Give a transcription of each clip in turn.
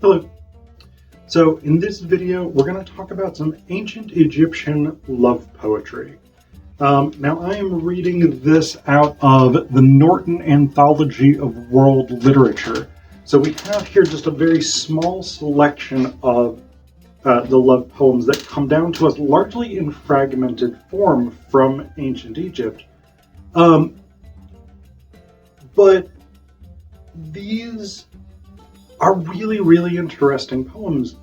Hello. So in this video, we're going to talk about some ancient Egyptian love poetry. Now I am reading this out of the Norton Anthology of World Literature. So we have here just a very small selection of the love poems that come down to us largely in fragmented form from ancient Egypt. But these are really, really interesting poems,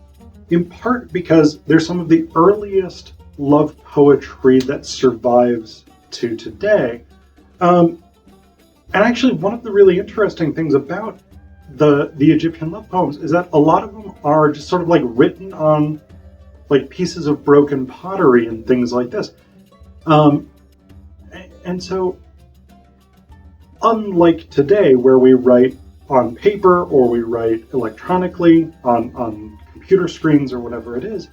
in part because they're some of the earliest love poetry that survives to today. And actually, one of the really interesting things about the Egyptian love poems is that a lot of them are just sort of like written on like pieces of broken pottery and things like this. And so, unlike today, where we write on paper or we write electronically on computer screens or whatever it is,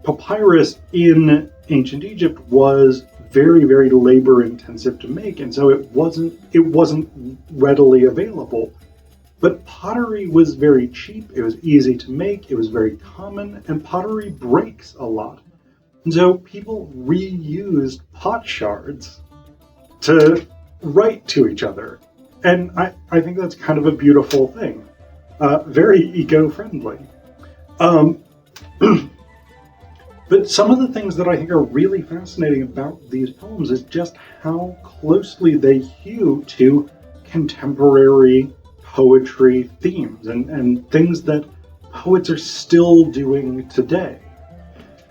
papyrus in ancient Egypt was very, very labor intensive to make, and so it wasn't readily available. But pottery was very cheap, it was easy to make, it was very common, and pottery breaks a lot. And so people reused pot shards to write to each other. And I think that's kind of a beautiful thing. Very eco-friendly. But some of the things that I think are really fascinating about these poems is just how closely they hew to contemporary poetry themes and things that poets are still doing today.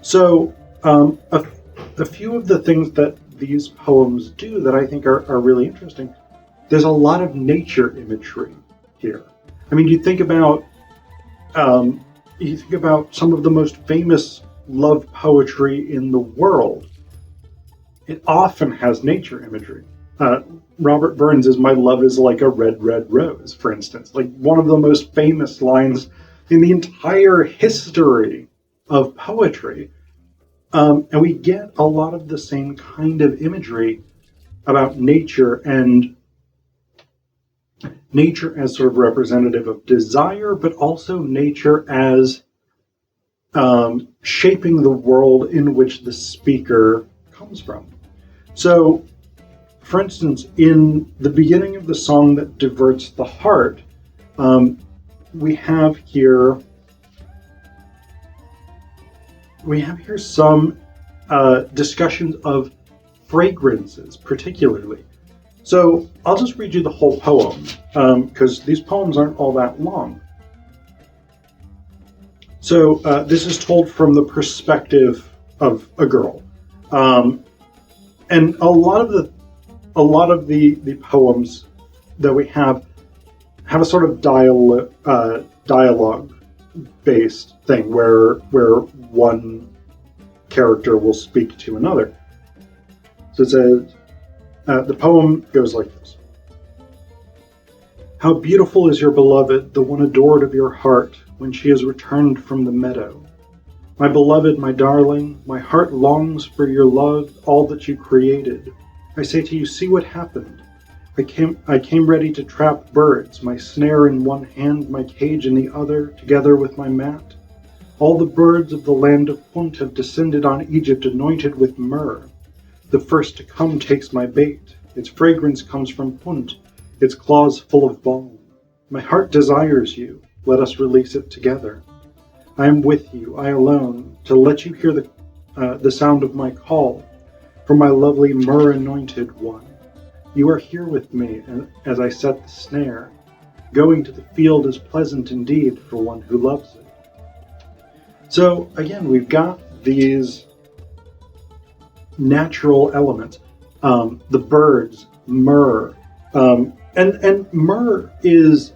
So a few of the things that these poems do that I think are really interesting. There's a lot of nature imagery here. I mean, you think about some of the most famous love poetry in the world. It often has nature imagery. Robert Burns' "My love is like a red, red rose," for instance, like one of the most famous lines in the entire history of poetry. And we get a lot of the same kind of imagery about nature, and nature as sort of representative of desire, but also nature as shaping the world in which the speaker comes from. So, for instance, in the beginning of the song that diverts the heart, we have here some discussions of fragrances, particularly. So I'll just read you the whole poem, because these poems aren't all that long. So this is told from the perspective of a girl, and a lot of the poems that we have a sort of dialogue-based thing where one character will speak to another. So it says. The poem goes like this. How beautiful is your beloved, the one adored of your heart, when she has returned from the meadow. My beloved, my darling, my heart longs for your love, all that you created. I say to you, see what happened. I came ready to trap birds, my snare in one hand, my cage in the other, together with my mat. All the birds of the land of Punt have descended on Egypt anointed with myrrh. The first to come takes my bait. Its fragrance comes from Punt, its claws full of balm. My heart desires you. Let us release it together. I am with you, I alone, to let you hear the sound of my call, for my lovely myrrh-anointed one. You are here with me as I set the snare. Going to the field is pleasant indeed for one who loves it. So again, we've got these natural elements, the birds, myrrh, and myrrh is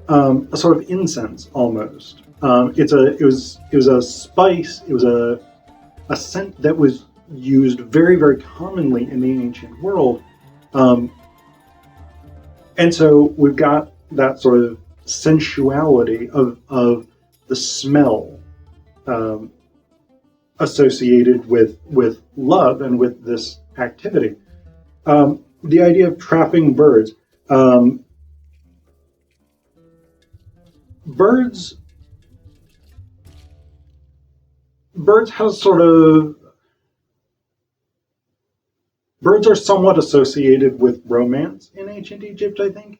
a sort of incense almost. It was a spice. It was a scent that was used very, very commonly in the ancient world, and so we've got that sort of sensuality of the smell. Associated with love and with this activity. The idea of trapping birds. birds has sort of birds are somewhat associated with romance in ancient Egypt, I think.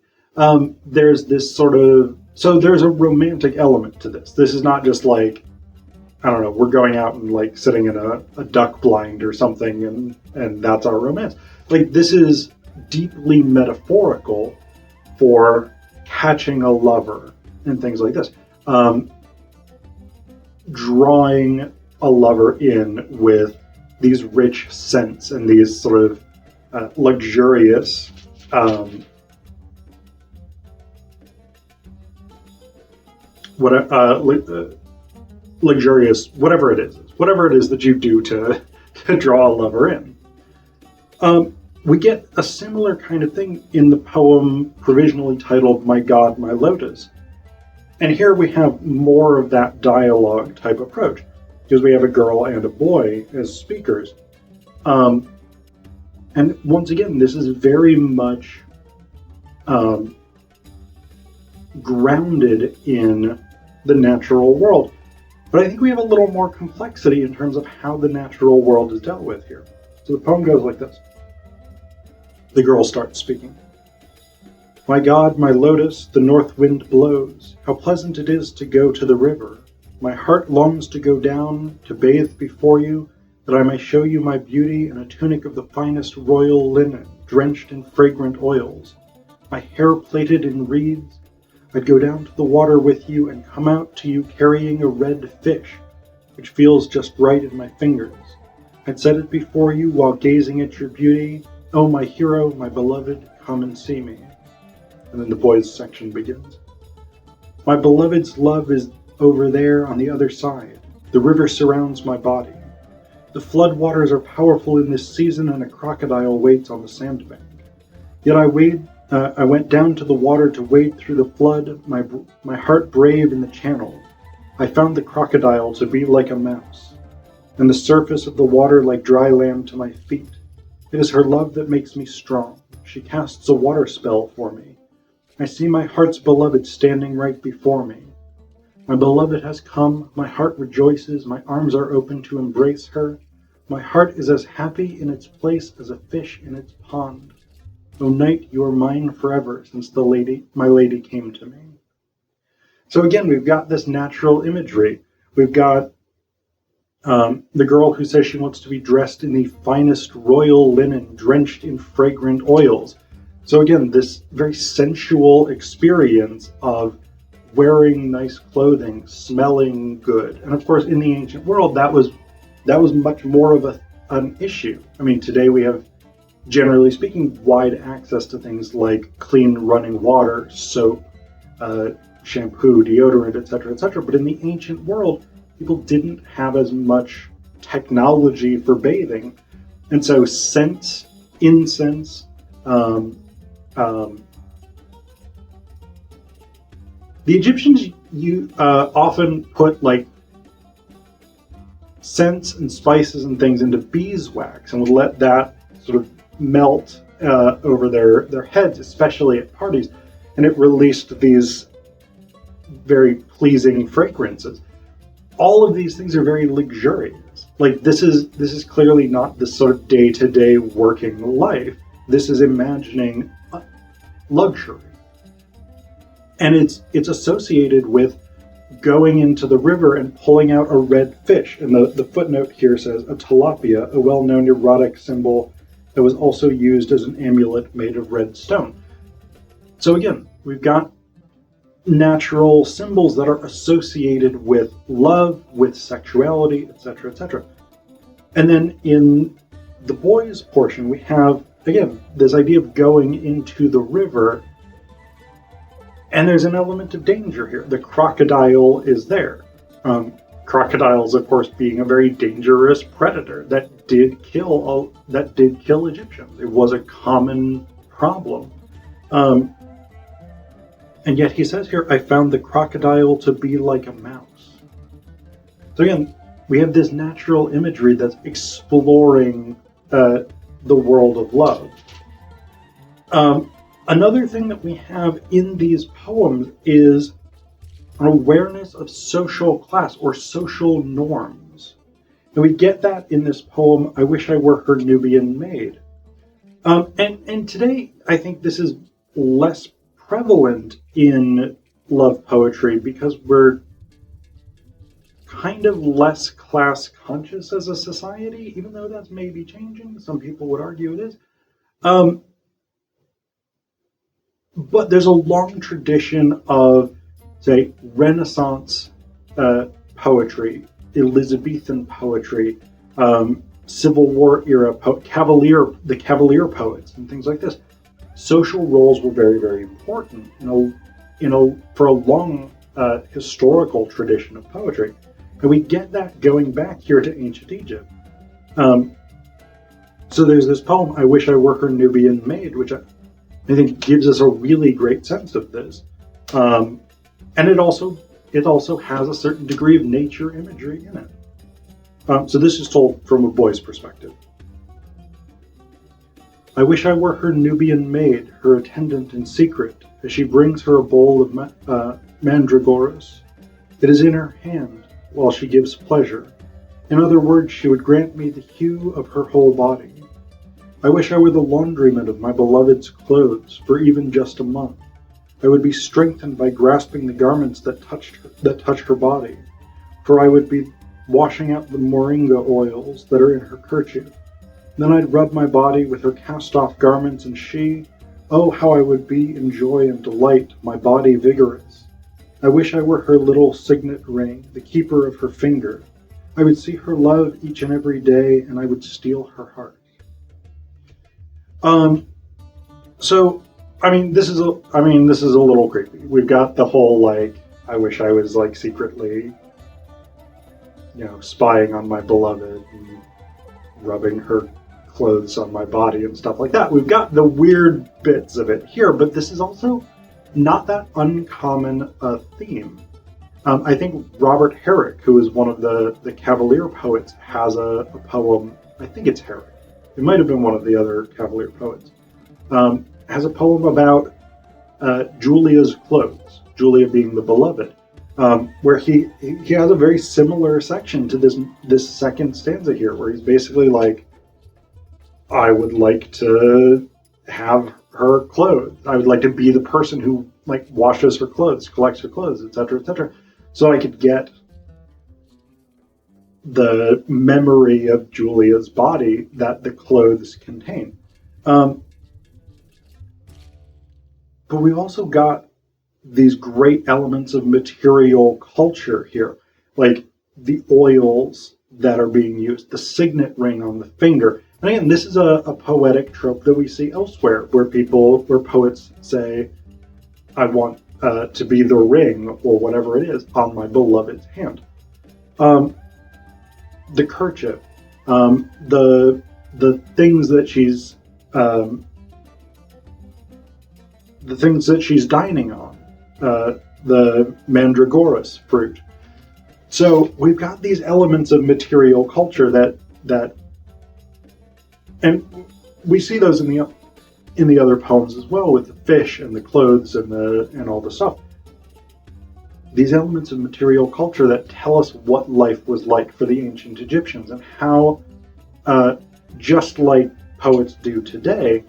There's this sort of there's a romantic element to this. This is not just like, I don't know, we're going out and like sitting in a duck blind or something and that's our romance. Like, this is deeply metaphorical for catching a lover and things like this. Drawing a lover in with these rich scents and these sort of luxurious luxurious whatever it is that you do to draw a lover in. We get a similar kind of thing in the poem provisionally titled "My God, My Lotus," and here we have more of that dialogue type approach, because we have a girl and a boy as speakers. And once again, this is very much grounded in the natural world. But I think we have a little more complexity in terms of how the natural world is dealt with here. So the poem goes like this. The girl starts speaking. My God, my lotus, the north wind blows. How pleasant it is to go to the river. My heart longs to go down, to bathe before you, that I may show you my beauty in a tunic of the finest royal linen, drenched in fragrant oils. My hair plaited in reeds. I'd go down to the water with you and come out to you carrying a red fish, which feels just right in my fingers. I'd set it before you while gazing at your beauty. Oh, my hero, my beloved, come and see me. And then the boys' section begins. My beloved's love is over there on the other side. The river surrounds my body. The flood waters are powerful in this season, and a crocodile waits on the sandbank. Yet I went down to the water to wade through the flood, my heart brave in the channel. I found the crocodile to be like a mouse, and the surface of the water like dry land to my feet. It is her love that makes me strong. She casts a water spell for me. I see my heart's beloved standing right before me. My beloved has come, my heart rejoices, my arms are open to embrace her. My heart is as happy in its place as a fish in its pond. O night, you are mine forever, since my lady came to me. So again, we've got this natural imagery. We've got the girl who says she wants to be dressed in the finest royal linen, drenched in fragrant oils. So again, this very sensual experience of wearing nice clothing, smelling good. And of course, in the ancient world, that was much more of an issue. I mean, today we have, generally speaking, wide access to things like clean running water, soap, shampoo, deodorant, etc., etc. But in the ancient world, people didn't have as much technology for bathing. And so scents, incense, the Egyptians often put like scents and spices and things into beeswax and would let that sort of melt over their heads, especially at parties, and it released these very pleasing fragrances. All of these things are very luxurious. Like, this is clearly not the sort of day-to-day working life. This is imagining luxury. And it's associated with going into the river and pulling out a red fish. And the footnote here says a tilapia, a well-known erotic symbol that was also used as an amulet made of red stone. So again, we've got natural symbols that are associated with love, with sexuality, etc., etc. And then in the boys' portion, we have, again, this idea of going into the river. And there's an element of danger here. The crocodile is there. Crocodiles, of course, being a very dangerous predator that did kill Egyptians. It was a common problem. And yet he says here, I found the crocodile to be like a mouse. So again, we have this natural imagery that's exploring the world of love. Another thing that we have in these poems is an awareness of social class or social norms. And we get that in this poem, I Wish I Were Her Nubian Maid. And today, I think this is less prevalent in love poetry because we're kind of less class conscious as a society, even though that's maybe changing. Some people would argue it is. But there's a long tradition of, say, Renaissance poetry, Elizabethan poetry, Civil War era, the Cavalier poets, and things like this. Social roles were very, very important for a long historical tradition of poetry. And we get that going back here to ancient Egypt. So there's this poem, I Wish I Were Her Nubian Maid, which I think gives us a really great sense of this. And it also has a certain degree of nature imagery in it. So this is told from a boy's perspective. I wish I were her Nubian maid, her attendant in secret, as she brings her a bowl of mandragoras. It is in her hand, while she gives pleasure. In other words, she would grant me the hue of her whole body. I wish I were the laundryman of my beloved's clothes for even just a month. I would be strengthened by grasping the garments that touch her body, for I would be washing out the moringa oils that are in her kerchief. Then I'd rub my body with her cast-off garments, and she, oh, how I would be in joy and delight, my body vigorous. I wish I were her little signet ring, the keeper of her finger. I would see her love each and every day, and I would steal her heart. So, this is a little creepy. We've got the whole, I wish I was, secretly, spying on my beloved and rubbing her clothes on my body and stuff like that. We've got the weird bits of it here, but this is also not that uncommon a theme. I think Robert Herrick, who is one of the Cavalier poets, has a poem, I think it's Herrick, it might have been one of the other Cavalier poets, has a poem about Julia's clothes, Julia being the beloved, where he has a very similar section to this second stanza here, where he's basically like, I would like to have her clothes. I would like to be the person who washes her clothes, collects her clothes, etc., so I could get the memory of Julia's body that the clothes contain. But we also got these great elements of material culture here, like the oils that are being used, the signet ring on the finger. And again, this is a poetic trope that we see elsewhere, where poets say, I want to be the ring, or whatever it is, on my beloved's hand. The kerchief, the things that she's dining on, the mandragoras fruit. So we've got these elements of material culture that and we see those in the other poems as well, with the fish and the clothes and all the stuff. These elements of material culture that tell us what life was like for the ancient Egyptians, and how, just like poets do today,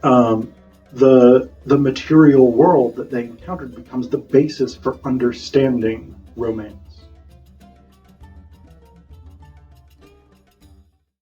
the material world that they encountered becomes the basis for understanding romance.